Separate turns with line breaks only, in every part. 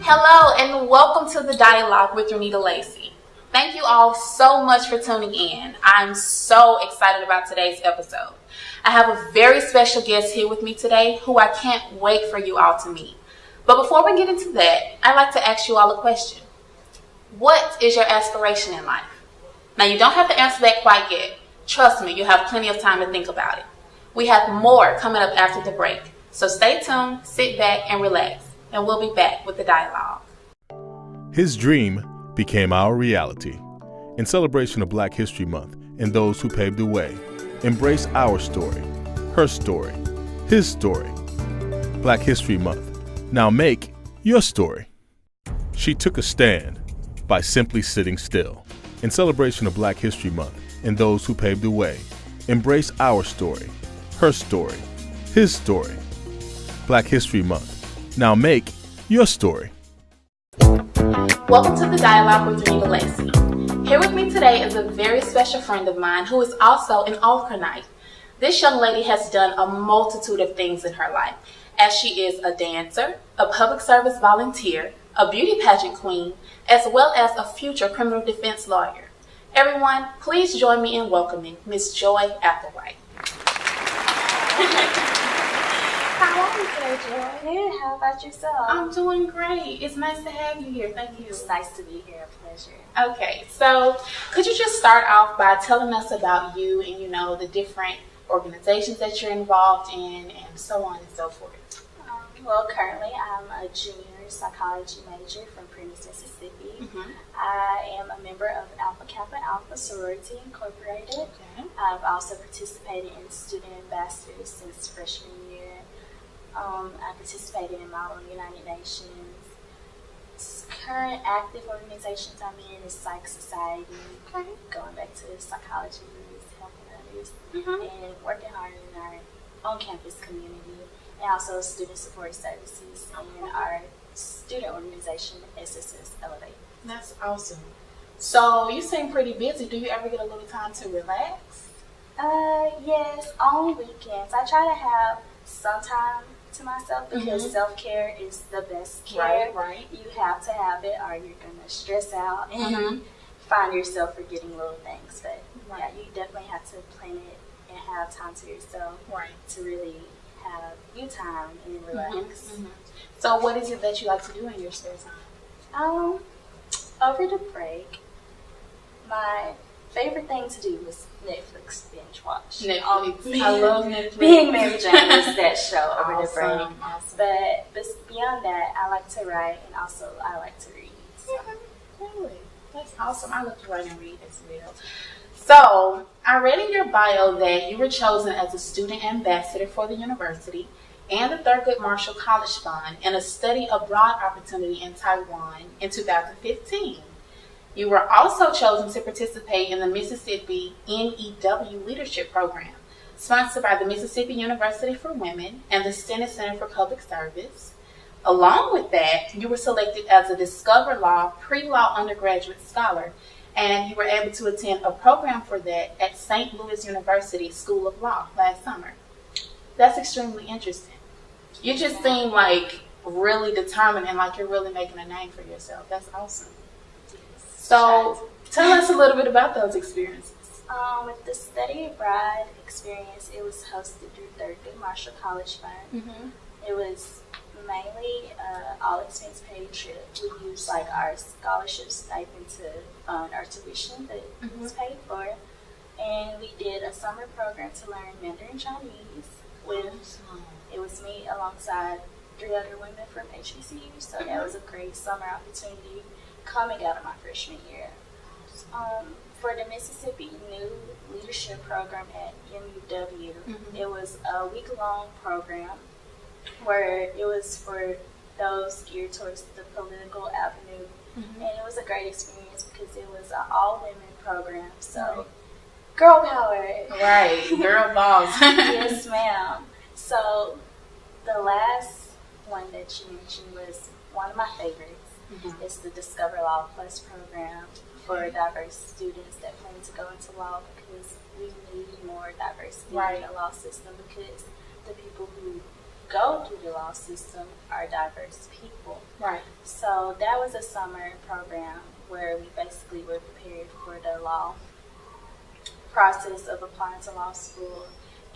Hello and welcome to the Dialogue with Renita Lacy. Thank you all so much for tuning in. I'm so excited about today's episode. I have a very special guest here with me today who I can't wait for you all to meet. But before we get into that, I'd like to ask you all a question. What is your aspiration in life? Now, you don't have to answer that quite yet. Trust me, you have plenty of time to think about it. We have more coming up after the break. So stay tuned, sit back, and relax. And we'll be back with the dialogue.
His dream became our reality. In celebration of Black History Month and those who paved the way, embrace our story, her story, his story. Black History Month. Now make your story. She took a stand by simply sitting still. In celebration of Black History Month and those who paved the way, embrace our story, her story, his story. Black History Month. Now make your story.
Welcome to the Dialogue with Renita Lacy. Here with me today is a very special friend of mine who is also an Alternate. This young lady has done a multitude of things in her life, as she is a dancer, a public service volunteer, a beauty pageant queen, as well as a future criminal defense lawyer. Everyone, please join me in welcoming Miss Joy Applewhite. How are you today, Joy?
Good. How about yourself?
I'm doing great. It's nice to have you here. Thank you.
It's nice to be here. A pleasure.
Okay, so could you just start off by telling us about you and, the different organizations that you're involved in and so on and so forth?
Well, currently I'm a junior psychology major from Prentice, Mississippi.
Mm-hmm.
I am a member of Alpha Kappa Alpha Sorority Incorporated.
Okay.
I've also participated in student ambassadors since freshman year. I participated in Model United Nations. Current active organizations I'm in is Psych Society,
Okay.
going back to psychology roots, helping others,
Mm-hmm.
and working hard in our on-campus community, and also student support services and our student organization, SSS Elevate.
That's awesome. So you seem pretty busy. Do you ever get a little time to relax?
Yes, on weekends. I try to have some time to myself because
Mhm.
self-care is the best care.
Right.
You have to have it or you're going to stress out and
Mhm.
find yourself forgetting little things. But
Right.
yeah, you definitely have to plan it and have time to yourself
Right.
to really have you time and relax.
Mhm. So what is it that you like to do in your spare time?
Over the break, my favorite thing to do was Netflix binge watch.
Netflix. I love Netflix.
Being Mary Jane was that show over the break.
Awesome.
But beyond that, I like to write and also I like to read. So.
Really? That's awesome. I love to write and read as well. So, I read in your bio that you were chosen as a student ambassador for the university and the Thurgood Marshall College Fund and a study abroad opportunity in Taiwan in 2015. You were also chosen to participate in the Mississippi NEW Leadership Program, sponsored by the Mississippi University for Women and the Stennis Center for Public Service. Along with that, you were selected as a Discover Law pre-law undergraduate scholar, and you were able to attend a program for that at St. Louis University School of Law last summer. That's extremely interesting. You just seem like really determined and like you're really making a name for yourself. That's awesome. So, tell us a little bit about those experiences.
With the study abroad experience, it was hosted through Thurgood Marshall College Fund.
Mm-hmm.
It was mainly all expense paid trip. We used like our scholarship stipend to fund our tuition that was paid for. And we did a summer program to learn Mandarin Chinese with, it was me alongside 3 other women from HBCU. So that was a great summer opportunity coming out of my freshman year. For the Mississippi New Leadership Program at MUW, it was a week-long program where it was for those geared towards the political avenue. And it was a great experience because it was an all-women program. So, girl power.
Right, girl boss.
Yes, ma'am. So, the last one that you mentioned was one of my favorites. It's the Discover Law Plus program for diverse students that plan to go into law because we need more diversity in the law system because the people who go through the law system are diverse people.
Right.
So that was a summer program where we basically were prepared for the law process of applying to law school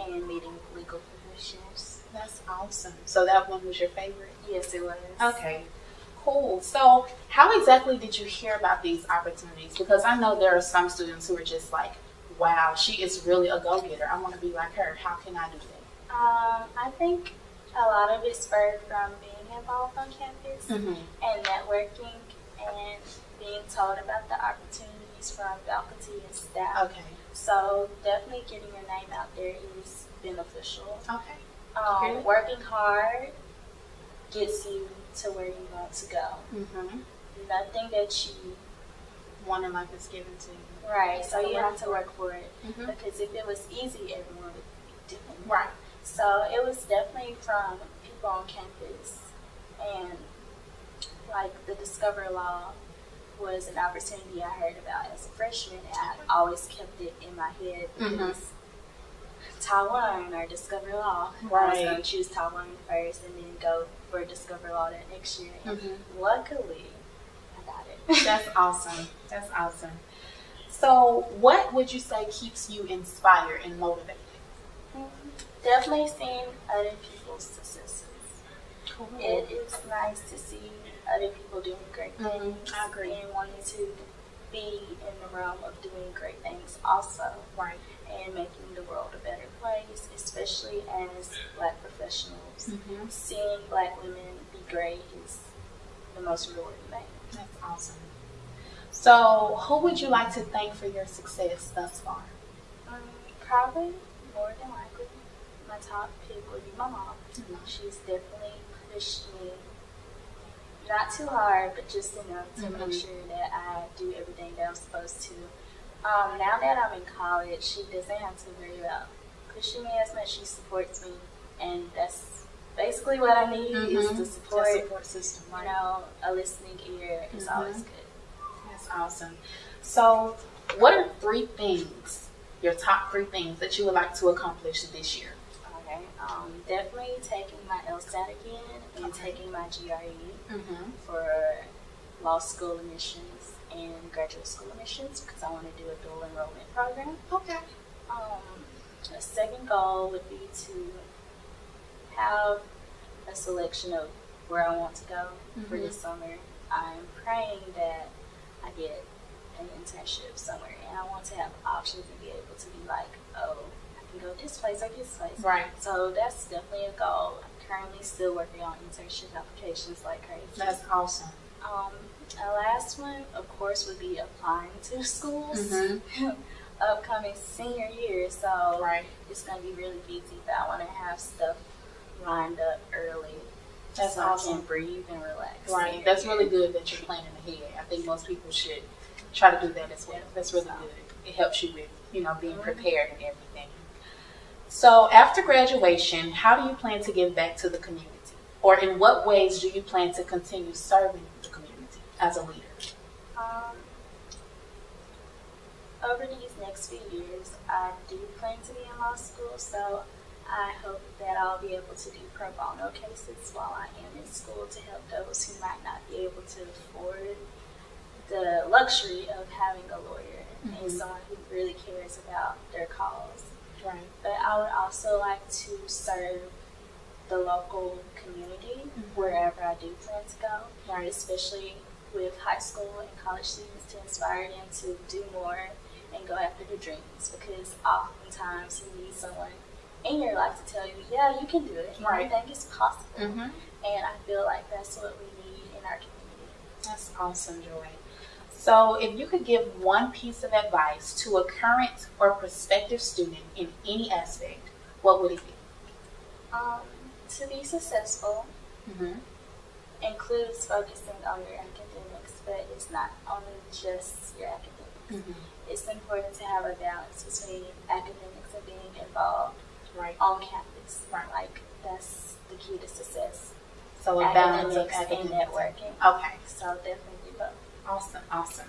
and meeting legal professionals.
That's awesome. So that one was your favorite?
Yes, it was.
Okay, cool. So how exactly did you hear about these opportunities? Because I know there are some students who are just like, wow, she is really a go-getter. I want to be like her. How can I do that?
I think a lot of it spurred from being involved on campus
Mm-hmm.
and networking and being told about the opportunities from faculty and staff.
Okay.
So definitely getting your name out there is beneficial.
Okay. Good.
Working hard gets you to where you want to go.
Mm-hmm.
Nothing that you
One in life is given to you.
right, so you have to work for it.
Mm-hmm.
Because if it was easy, everyone would be doing it.
Right.
So it was definitely from people on campus, and like the Discover Law was an opportunity I heard about as a freshman, and I always kept it in my head because Taiwan or Discover Law. I was
Right.
going to choose Taiwan first and then go for Discover Law that next year. And luckily, I got it.
That's awesome. That's awesome. So what would you say keeps you inspired and motivated?
Definitely seeing other people's successes.
Cool.
It is nice to see other people doing great things.
I agree.
And wanting to be in the realm of doing great things also.
Right.
And making the world a better place, especially as Black professionals.
Mm-hmm.
Seeing Black women be great is the most rewarding thing.
That's awesome. So who would you like to thank for your success thus far?
Probably, more than likely, my top pick would be my mom.
Mhm.
She's definitely pushed me, not too hard, but just enough to make sure that I do everything that I'm supposed to. Now that I'm in college, she doesn't have to worry about pushing me as much. She supports me, and that's basically what I need is the support.
The support system.
You know, a listening ear is always good.
That's awesome. So what are 3 things, your top 3 things that you would like to accomplish this year?
Okay, definitely taking my LSAT again and taking my GRE for law school admissions and graduate school admissions because I want to do a dual enrollment program.
Okay.
A second goal would be to have a selection of where I want to go for this summer. I'm praying that I get an internship somewhere, and I want to have options and be able to be like, oh, I can go this place or this place.
Right.
So that's definitely a goal. I'm currently still working on internship applications like crazy.
That's awesome.
A last one, of course, would be applying to schools. Upcoming senior year, so it's going to be really busy, but I want to have stuff lined up early.
That's
so
awesome.
I can breathe and relax.
Right. That's really good that you're planning ahead. I think most people should try to do that as well. That's really good. It helps you with, being prepared and everything. So after graduation, how do you plan to give back to the community? Or in what ways do you plan to continue serving the community as a leader?
Over these next few years, I do plan to be in law school, so I hope that I'll be able to do pro bono cases while I am in school to help those who might not be able to afford the luxury of having a lawyer and someone who really cares about their cause.
Right.
But I would also like to serve the local community wherever I do plan to go, especially with high school and college students, to inspire them to do more and go after their dreams, because oftentimes you need someone in your life to tell you, yeah, you can do it. Anything is possible. And I feel like that's what we need in our community.
That's awesome, Joy. So if you could give one piece of advice to a current or prospective student in any aspect, what would it be?
To be successful includes focusing on your academics, but it's not only just your academics. It's important to have a balance between academics and being involved on campus. Like, that's the key to success.
So a balance of
academics and networking.
Okay.
So definitely both.
Awesome.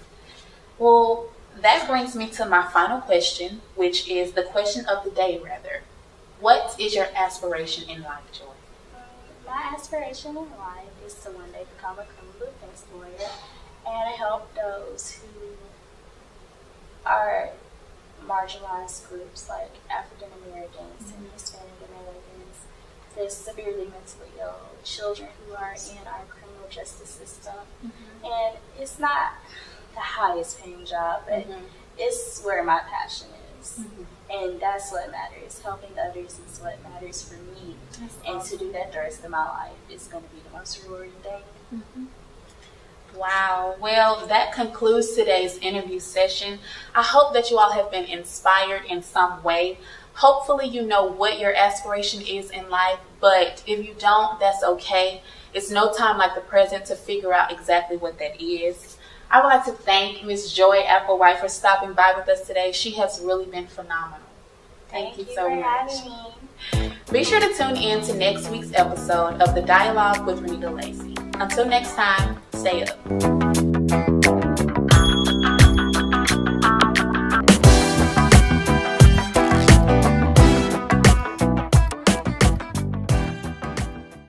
Well, that brings me to my final question, which is the question of the day, rather. What is your aspiration in life, Joy?
My aspiration in life is to one day become a criminal defense lawyer and help those who are marginalized groups like African Americans and Hispanic Americans, the severely mentally ill, children who are in our criminal justice system. And it's not the highest paying job, but it's where my passion is. And that's what matters. Helping others is what matters for me. And to do that the rest of my life is going to be the most rewarding thing.
Wow. Well, that concludes today's interview session. I hope that you all have been inspired in some way. Hopefully you know what your aspiration is in life, but if you don't, that's okay. It's no time like the present to figure out exactly what that is. I would like to thank Ms. Joy Applewhite for stopping by with us today. She has really been phenomenal. Thank you so much.
Having me.
Be sure to tune in to next week's episode of The Dialogue with Renita Lacy. Until next time, stay up.